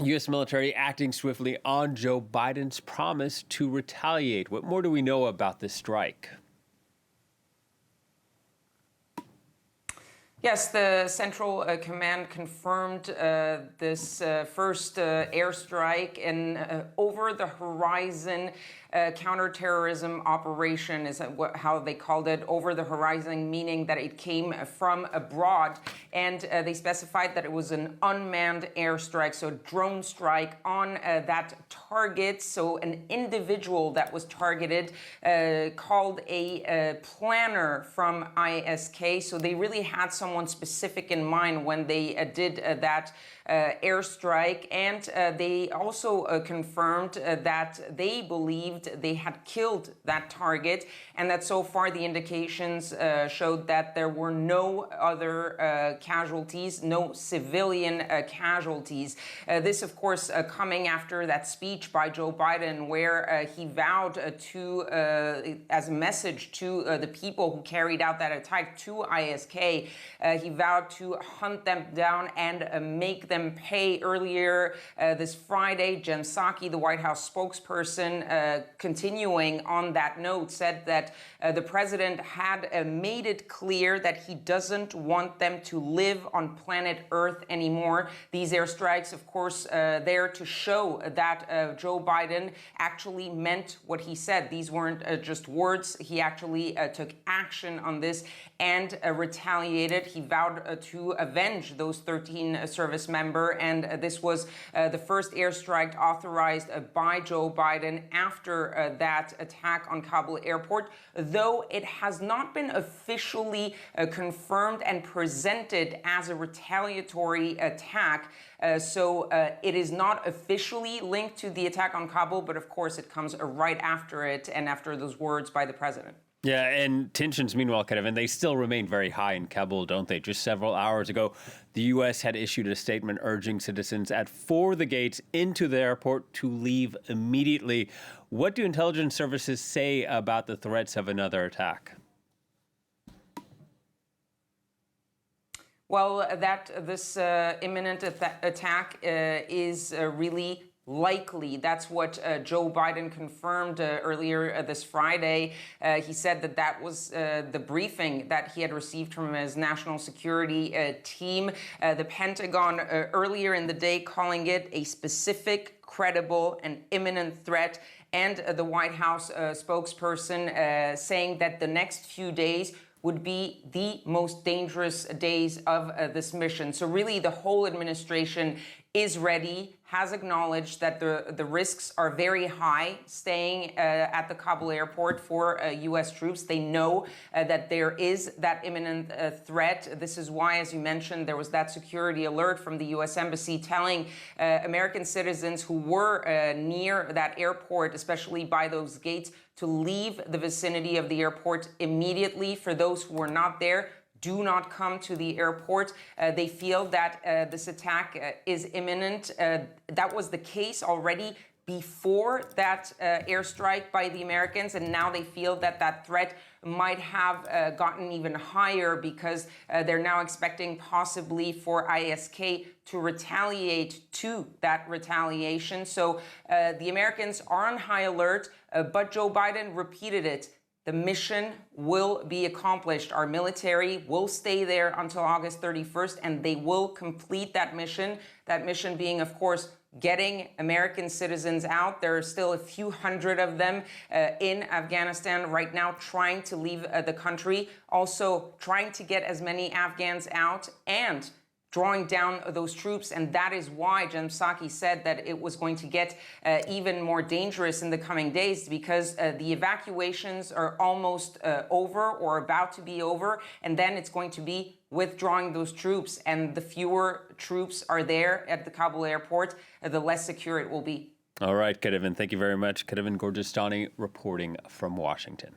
U.S. military acting swiftly on Joe Biden's promise to retaliate. What more do we know about this strike? Yes, the Central Command confirmed this first airstrike and over-the-horizon counterterrorism operation is how they called it, over the horizon, meaning that it came from abroad. And they specified that it was an unmanned airstrike, so a drone strike on that target. So an individual that was targeted called a planner from ISK. So they really had someone specific in mind when they did that airstrike, and they also confirmed that they believed they had killed that target, and that so far the indications showed that there were no other casualties, no civilian casualties. This, of course, coming after that speech by Joe Biden where he vowed to, as a message to the people who carried out that attack to ISK, he vowed to hunt them down and make them pay. Earlier this Friday, Jen Psaki, the White House spokesperson, continuing on that note, said that the president had made it clear that he doesn't want them to live on planet Earth anymore. These airstrikes, of course, there to show that Joe Biden actually meant what he said. These weren't just words. He actually took action on this and retaliated. He vowed to avenge those 13 service members, and this was the first airstrike authorized by Joe Biden after that attack on Kabul airport, though it has not been officially confirmed and presented as a retaliatory attack. So it is not officially linked to the attack on Kabul, but of course it comes right after it and after those words by the president. Yeah, and tensions, meanwhile, and they still remain very high in Kabul, don't they? Just several hours ago, the U.S. had issued a statement urging citizens at 4 of the gates into the airport to leave immediately. What do intelligence services say about the threats of another attack? Well, that this imminent attack is really likely. That's what Joe Biden confirmed earlier this Friday. He said that that was the briefing that he had received from his national security team. The Pentagon earlier in the day calling it a specific, credible, and imminent threat. And the White House spokesperson saying that the next few days would be the most dangerous days of this mission. So really the whole administration is ready, has acknowledged that the risks are very high staying at the Kabul airport for U.S. troops. They know that there is that imminent threat. This is why, as you mentioned, there was that security alert from the U.S. Embassy telling American citizens who were near that airport, especially by those gates, to leave the vicinity of the airport immediately. For those who were not there, do not come to the airport. They feel that this attack is imminent. That was the case already before that airstrike by the Americans, and now they feel that that threat might have gotten even higher because they're now expecting possibly for ISK to retaliate to that retaliation. So the Americans are on high alert, but Joe Biden repeated it. The mission will be accomplished. Our military will stay there until August 31st, and they will complete that mission. That mission being, of course, getting American citizens out. There are still a few hundred of them in Afghanistan right now trying to leave the country. Also trying to get as many Afghans out and drawing down those troops, and that is why Jen Psaki said that it was going to get even more dangerous in the coming days, because the evacuations are almost over or about to be over, and then it's going to be withdrawing those troops, and the fewer troops are there at the Kabul airport, the less secure it will be. All right, Kadivan, thank you very much. Kadivan Gorjestani reporting from Washington.